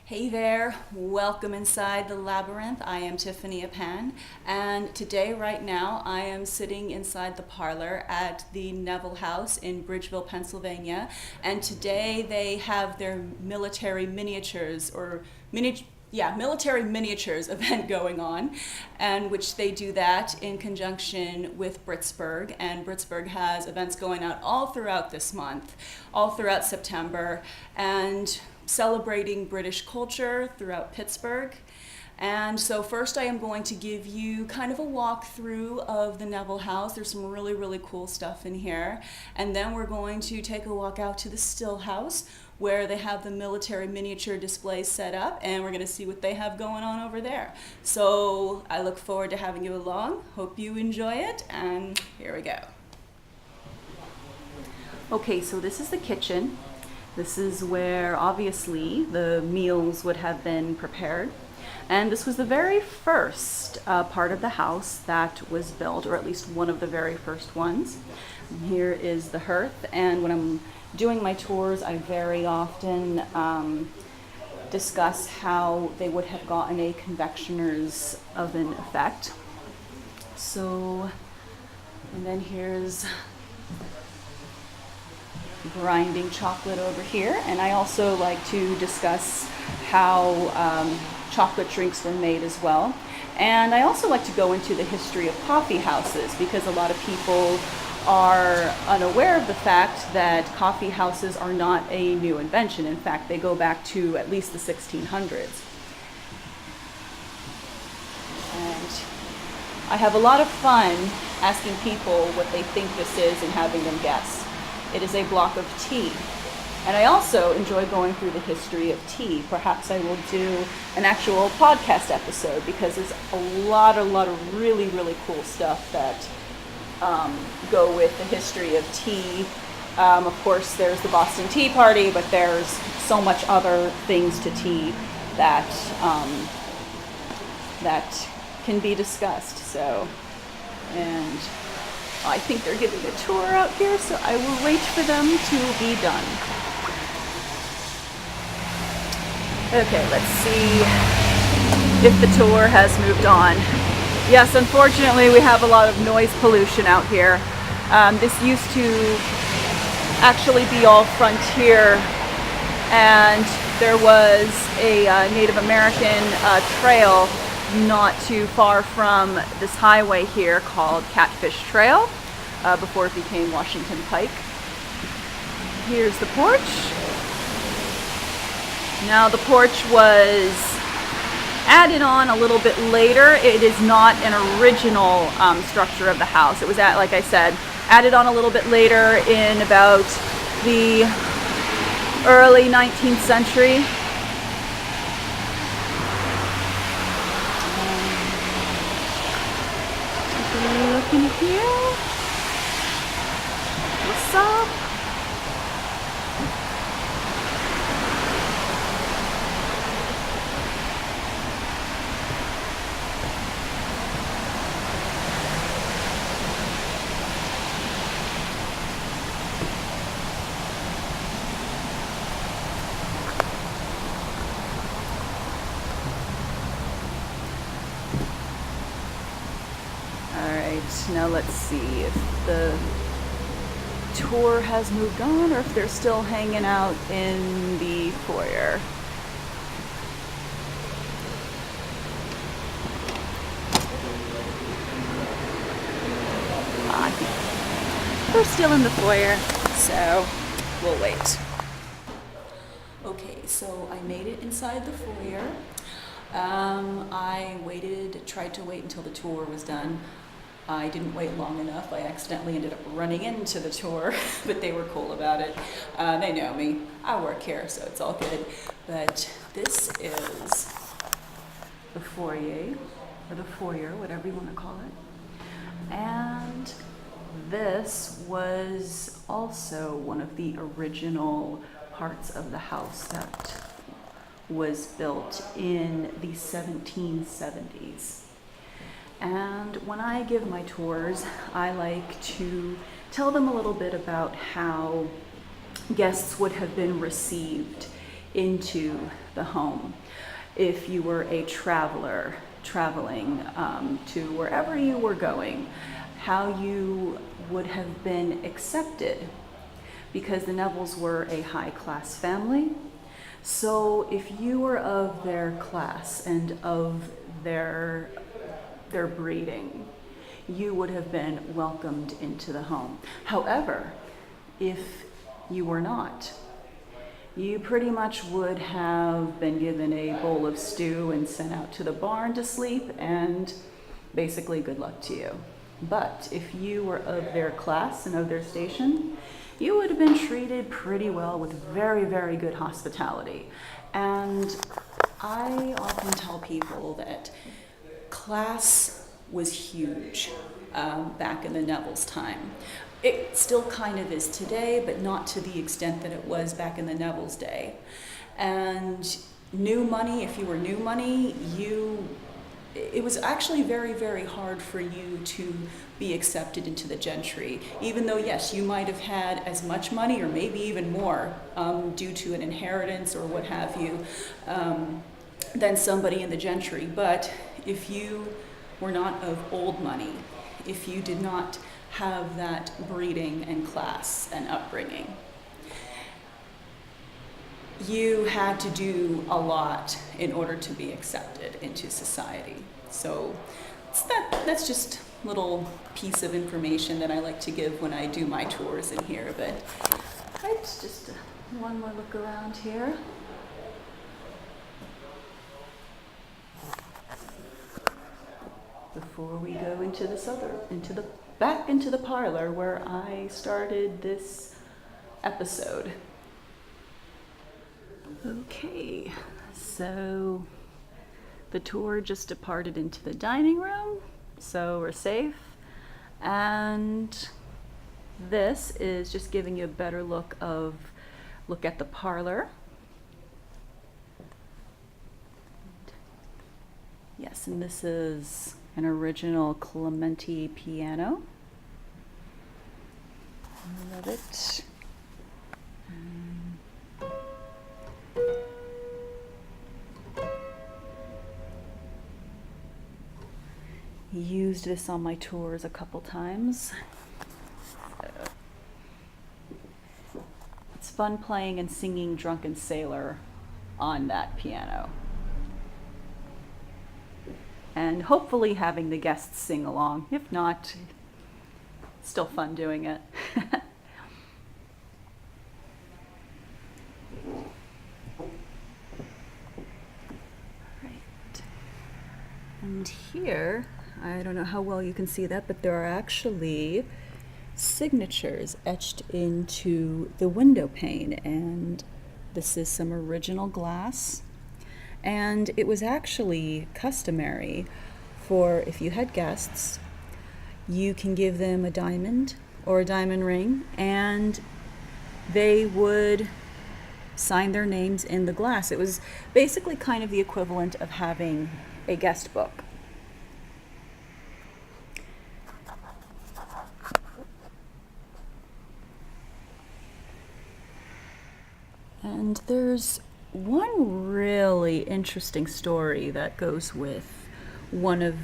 Hey there, welcome inside the labyrinth. I am Tiffany Apan, and today, right now, I am sitting inside the parlor at the Neville House in Bridgeville, Pennsylvania, and today they have their military miniatures military miniatures event going on, and which they do that in conjunction with Britsburgh, and Britsburgh has events going out all throughout this month, all throughout September, and celebrating British culture throughout Pittsburgh. And so first I am going to give you kind of a walkthrough of the Neville House. There's some really, really cool stuff in here. And then we're going to take a walk out to the Still House where they have the military miniature display set up, and we're going to see what they have going on over there. So I look forward to having you along. Hope you enjoy it, and here we go. Okay, so this is the kitchen. This is where, obviously, the meals would have been prepared. And this was the very first part of the house that was built, or at least one of the very first ones. And here is the hearth, and when I'm doing my tours, I very often discuss how they would have gotten a convectioner's oven effect. So, and then here's grinding chocolate over here, and I also like to discuss how chocolate drinks were made as well. And I also like to go into the history of coffee houses, because a lot of people are unaware of the fact that coffee houses are not a new invention. In fact, they go back to at least the 1600s. And I have a lot of fun asking people what they think this is and having them guess. It is a block of tea. And I also enjoy going through the history of tea. Perhaps I will do an actual podcast episode, because there's a lot of really, really cool stuff that go with the history of tea. Of course, there's the Boston Tea Party, but there's so much other things to tea that that can be discussed. So, and I think they're giving a tour out here, so I will wait for them to be done. Okay, let's see if the tour has moved on. Yes, unfortunately, we have a lot of noise pollution out here. This used to actually be all frontier, and there was a Native American trail not too far from this highway here called Catfish Trail, before it became Washington Pike. Here's the porch. Now the porch was added on a little bit later. It is not an original structure of the house. It was, like I said, added on a little bit later in about the early 19th century. Look in here. What's up? Now let's see if the tour has moved on or if they're still hanging out in the foyer. I think they're still in the foyer, so we'll wait. Okay, so I made it inside the foyer. I tried to wait until the tour was done. I didn't wait long enough. I accidentally ended up running into the tour, but they were cool about it. They know me. I work here, so it's all good. But this is the foyer, or the foyer, whatever you want to call it. And this was also one of the original parts of the house that was built in the 1770s. And when I give my tours, I like to tell them a little bit about how guests would have been received into the home. If you were a traveler traveling to wherever you were going, how you would have been accepted, because the Nevilles were a high-class family. So if you were of their class and of their breeding, you would have been welcomed into the home. However, if you were not, you pretty much would have been given a bowl of stew and sent out to the barn to sleep, and basically good luck to you. But if you were of their class and of their station, you would have been treated pretty well with very, very good hospitality. And I often tell people that class was huge back in the Neville's time. It still kind of is today, but not to the extent that it was back in the Neville's day. And new money, if you were new money, it was actually very, very hard for you to be accepted into the gentry, even though, yes, you might have had as much money or maybe even more due to an inheritance or what have you than somebody in the gentry. But if you were not of old money, if you did not have that breeding and class and upbringing, you had to do a lot in order to be accepted into society. So that's just a little piece of information that I like to give when I do my tours in here. But let's just one more look around here. Before we go into back into the parlor where I started this episode. Okay, so the tour just departed into the dining room, so we're safe. And this is just giving you a better look at the parlor. Yes, and this is an original Clementi piano. I love it. Used this on my tours a couple times. It's fun playing and singing Drunken Sailor on that piano. And hopefully having the guests sing along. If not, still fun doing it. Right. And here, I don't know how well you can see that, but there are actually signatures etched into the window pane, and this is some original glass. And it was actually customary for, if you had guests, you can give them a diamond or a diamond ring, and they would sign their names in the glass. It was basically kind of the equivalent of having a guest book. And there's one really interesting story that goes with one of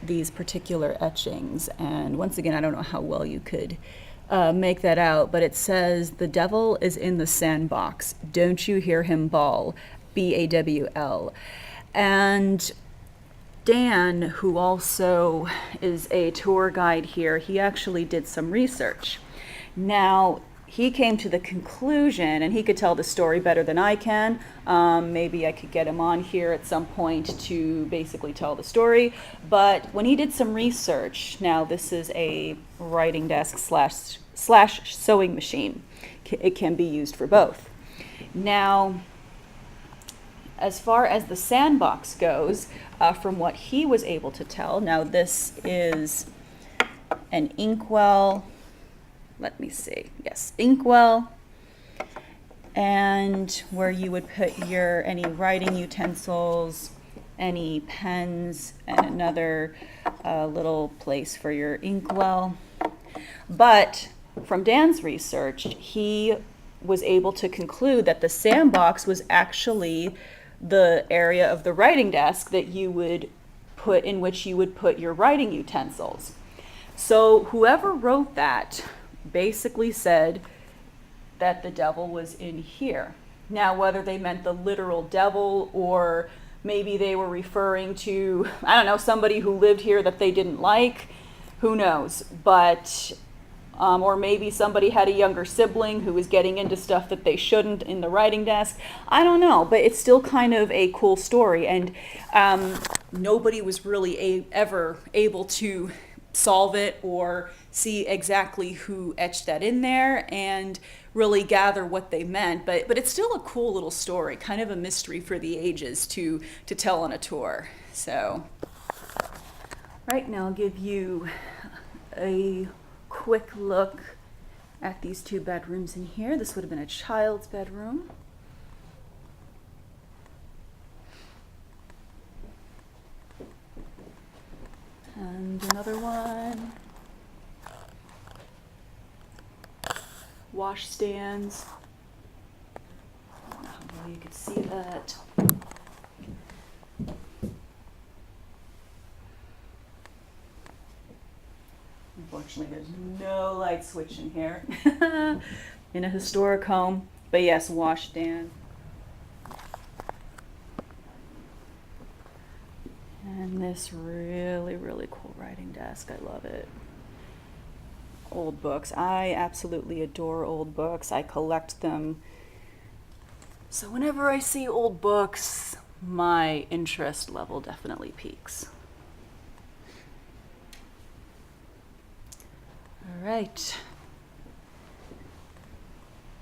these particular etchings. And once again, I don't know how well you could make that out, but it says, "The devil is in the sandbox. Don't you hear him bawl? BAWL." And Dan, who also is a tour guide here, he actually did some research. Now, he came to the conclusion, and he could tell the story better than I can. Maybe I could get him on here at some point to basically tell the story. But when he did some research, now this is a writing desk slash sewing machine. It can be used for both. Now, as far as the sandbox goes, from what he was able to tell, now this is an inkwell. Let me see. Yes, inkwell, and where you would put any writing utensils, any pens, and another little place for your inkwell. But from Dan's research, he was able to conclude that the sandbox was actually the area of the writing desk that you would put in which you would put your writing utensils. So whoever wrote that basically said that the devil was in here. Now, whether they meant the literal devil or maybe they were referring to, I don't know, somebody who lived here that they didn't like, who knows? But, or maybe somebody had a younger sibling who was getting into stuff that they shouldn't in the writing desk. I don't know, but it's still kind of a cool story. And nobody was really ever able to solve it or see exactly who etched that in there and really gather what they meant, but it's still a cool little story, kind of a mystery for the ages to tell on a tour. So right now I'll give you a quick look at these two bedrooms in here. This would have been a child's bedroom. And another one. Wash stands. I don't know how well you could see that. Unfortunately, there's no light switch in here in a historic home. But yes, wash stand. And this really, really cool writing desk. I love it. Old books. I absolutely adore old books. I collect them. So whenever I see old books, my interest level definitely peaks. All right.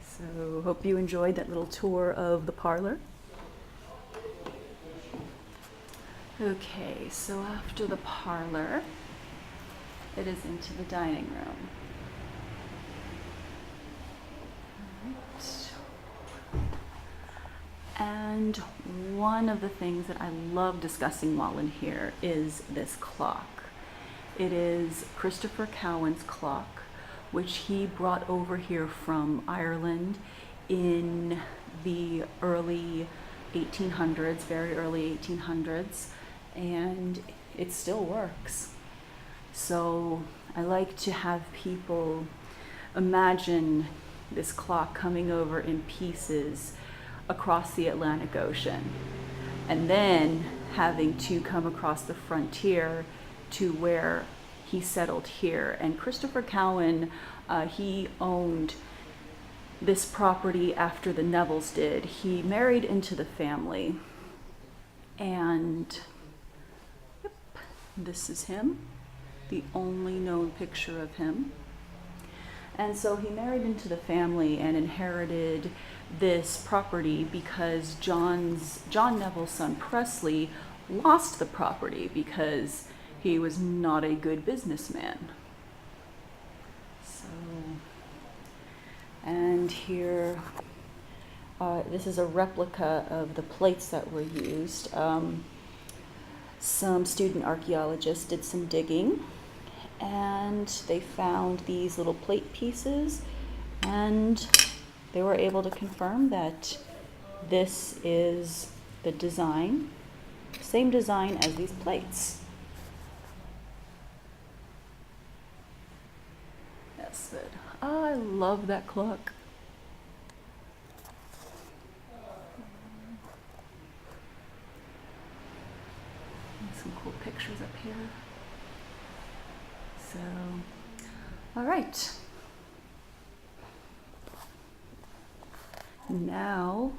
So hope you enjoyed that little tour of the parlor. Okay, so after the parlor, it is into the dining room. All right. And one of the things that I love discussing while in here is this clock. It is Christopher Cowan's clock, which he brought over here from Ireland in the early 1800s, very early 1800s, and it still works. So I like to have people imagine this clock coming over in pieces across the Atlantic Ocean, and then having to come across the frontier to where he settled here. And Christopher Cowan, he owned this property after the Nevilles did. He married into the family, and yep, this is him, the only known picture of him. And so he married into the family and inherited this property because John Neville's son Presley lost the property because he was not a good businessman. So, and here, this is a replica of the plates that were used. Some student archaeologists did some digging, and they found these little plate pieces, and they were able to confirm that this is the design, same design as these plates. Yes, but I love that clock. Some cool pictures up here. So, all right. Now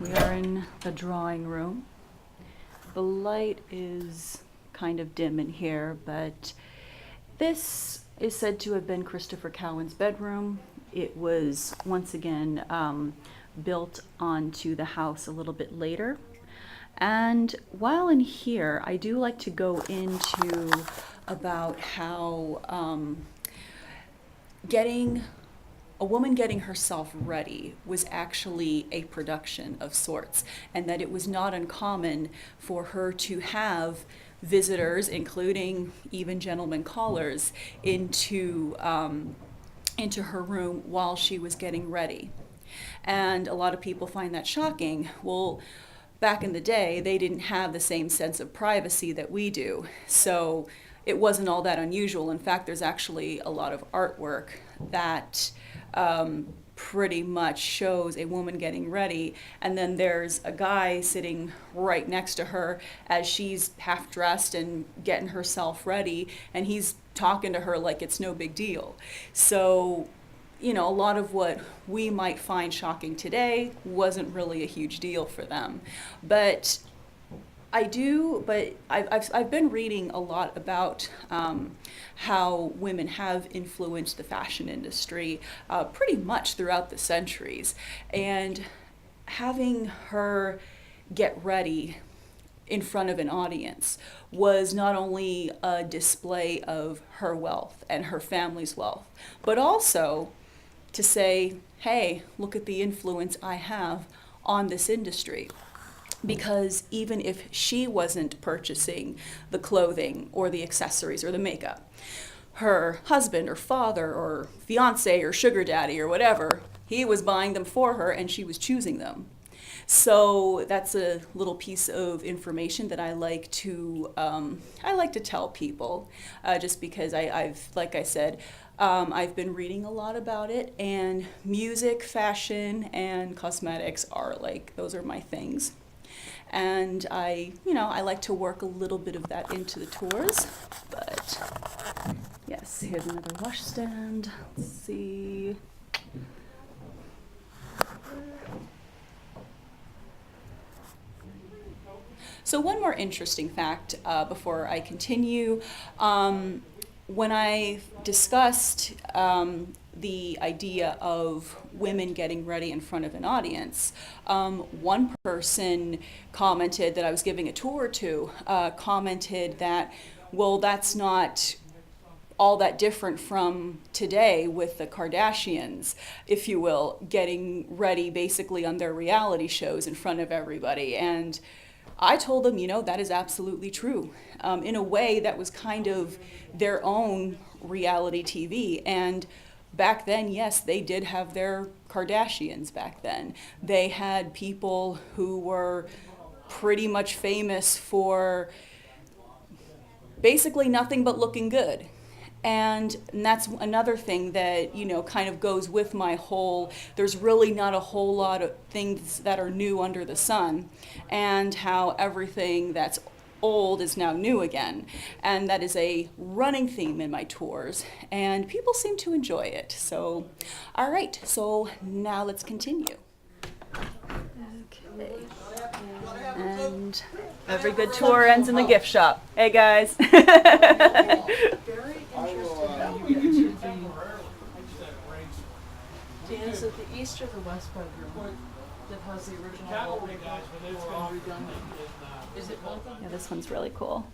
we are in the drawing room. The light is kind of dim in here, but this is said to have been Christopher Cowan's bedroom. It was once again built onto the house a little bit later. And while in here, I do like to go into about how a woman getting herself ready was actually a production of sorts, and that it was not uncommon for her to have visitors, including even gentlemen callers, into into her room while she was getting ready. And a lot of people find that shocking. Well, back in the day, they didn't have the same sense of privacy that we do. So it wasn't all that unusual. In fact, there's actually a lot of artwork that pretty much shows a woman getting ready, and then there's a guy sitting right next to her as she's half dressed and getting herself ready, and he's talking to her like it's no big deal. So, you know, a lot of what we might find shocking today wasn't really a huge deal for them. But I've been reading a lot about how women have influenced the fashion industry pretty much throughout the centuries. And having her get ready in front of an audience was not only a display of her wealth and her family's wealth, but also to say, hey, look at the influence I have on this industry. Because even if she wasn't purchasing the clothing or the accessories or the makeup, her husband or father or fiance or sugar daddy or whatever, he was buying them for her and she was choosing them. So that's a little piece of information that I like to tell people, just because like I said, I've been reading a lot about it, and music, fashion, and cosmetics are those are my things. And I like to work a little bit of that into the tours. But yes, here's another washstand. Let's see. So one more interesting fact before I continue. When I discussed the idea of women getting ready in front of an audience, one person commented that I was giving a tour to, commented that, well, that's not all that different from today with the Kardashians, if you will, getting ready basically on their reality shows in front of everybody. And I told them, that is absolutely true. In a way, that was kind of their own reality TV. And back then, yes, they did have their Kardashians back then. They had people who were pretty much famous for basically nothing but looking good. And that's another thing that, kind of goes with my whole, there's really not a whole lot of things that are new under the sun, and how everything that's old is now new again. And that is a running theme in my tours, and people seem to enjoy it. So, all right, so now let's continue. Okay. And every good tour ends in the gift shop. Hey, guys. Dan, so the east or the west bedroom that has the original wallpaper, it's been redone. Is it both of them? Yeah, this one's really cool.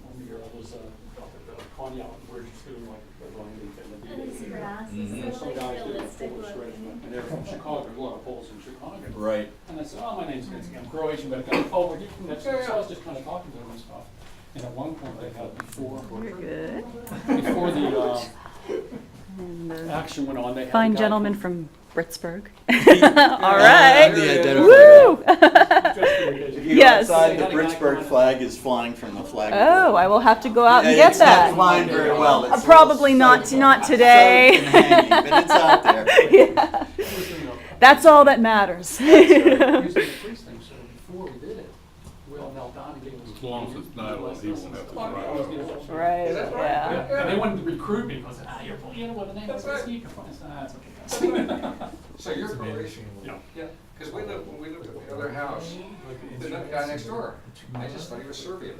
One year I was Cognac, we're just doing It's grass. It's so like realistic looking. and they're from Chicago, a lot of Poles in Chicago. Right. And I said, my name's Vincent, I'm Croatian, but I got over here from next to so I was just kind of talking to them and stuff. And at one point they had You're good. before the And action went on, they had fine a guy gentleman from Britsburgh. All right. The identifier. Woo! If you go Yes. outside, the Britsburgh flag is flying from the flag. Oh, I will have to go out and Yeah, get it's not that. flying very well. It's Probably a not little not soaked today. and hanging, but it's out there. Yeah. That's all that matters. using the police thing, so before we did it, we all knelt down and gave us. As long as it's not on, he won't have to try. Right. Yeah. Yeah, and they wanted to recruit me because you're pulling in with a name. That's right. You can find that's okay, guys. So you're Croatian? Yeah. Because when we lived at the other house, the guy next door, I just thought he was Serbian.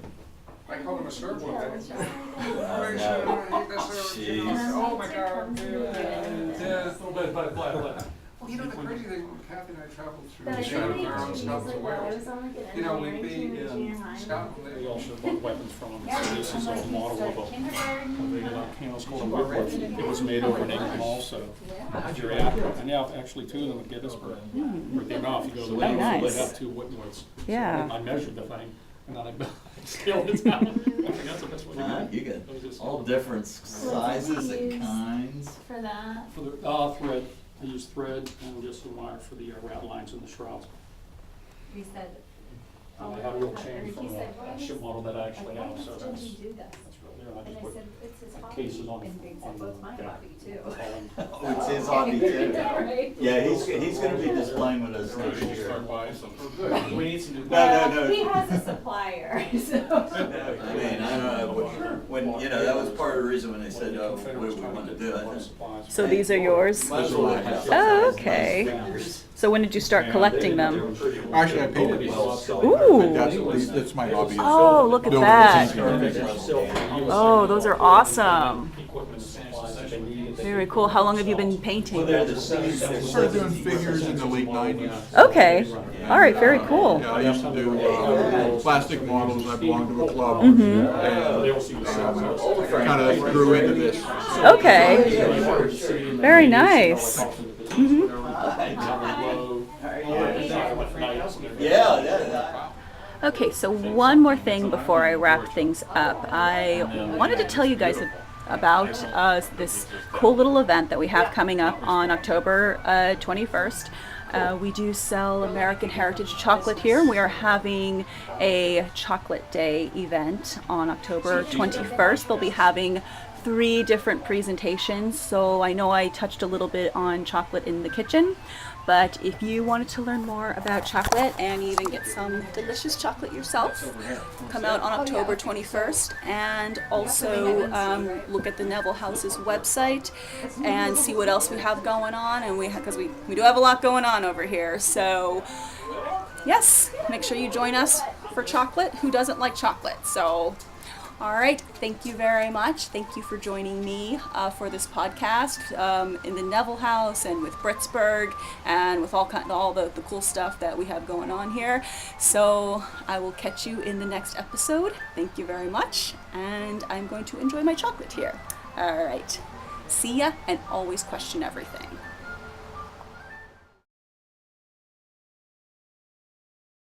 I called him a Serbian. Oh my God. Yeah. Well, the crazy thing, when Kathy and I traveled through But I Scotland, think Ireland, he's Scotland, like, and well, I Wales. was on like an You know, we'd be engineering team in in junior high. Scotland. They also bought weapons from them. Yeah, So this is I'm a like, model started of a kindergarten. panel school in Whitworth. It was made over in England also. And now actually two of them at Gettysburg. Where they're off, you go to the Oh, nice. they have two Whitworths. Yeah. I measured the thing. And then I scaled it down. I think that's the best way to Ah, go. you It was got just- all different sizes and kinds. For that. For the thread, I use thread and just a wire for the rad lines and the shrouds. You said. And I have a real chain He from said, a ship model that I actually have, so Did that's he do that? really there. I And just I put said, it's his hobby. cases on. And Big said, well, it's my yeah. hobby too. Oh, it's his hobby too. Right? Yeah, he's gonna be displaying with us this year. Start buying some. Good. We need some new. No. He has a supplier, so. I mean, I don't know, when, you know, that was part of the reason when they said, oh, we want to do it. So these are yours? Might as well have some Oh, size. okay. So when did you start collecting them? Actually, I painted those. Ooh. That's my hobby. Oh, look at Building that. things. Oh, those are awesome. Very cool. How long have you been painting? Started doing figures in the late 90s. Okay. All right, very cool. Yeah, I used to do plastic models. I belonged to a club. Mm-hmm. And kind of grew into this. Okay. Very nice. Yeah. Okay, so one more thing before I wrap things up. I wanted to tell you guys about this cool little event that we have coming up on October 21st. We do sell American Heritage chocolate here. We are having a chocolate day event on October 21st. They'll be having 3 different presentations. So I know I touched a little bit on chocolate in the kitchen, but if you wanted to learn more about chocolate and even get some delicious chocolate yourself, come out on October 21st and also look at the Neville House's website and see what else we have going on. And because we do have a lot going on over here. So yes, make sure you join us for chocolate. Who doesn't like chocolate? So all right, thank you very much. Thank you for joining me for this podcast in the Neville House and with Britsburgh and with all the cool stuff that we have going on here. So I will catch you in the next episode. Thank you very much, and I'm going to enjoy my chocolate here. All right, see ya, and always question everything.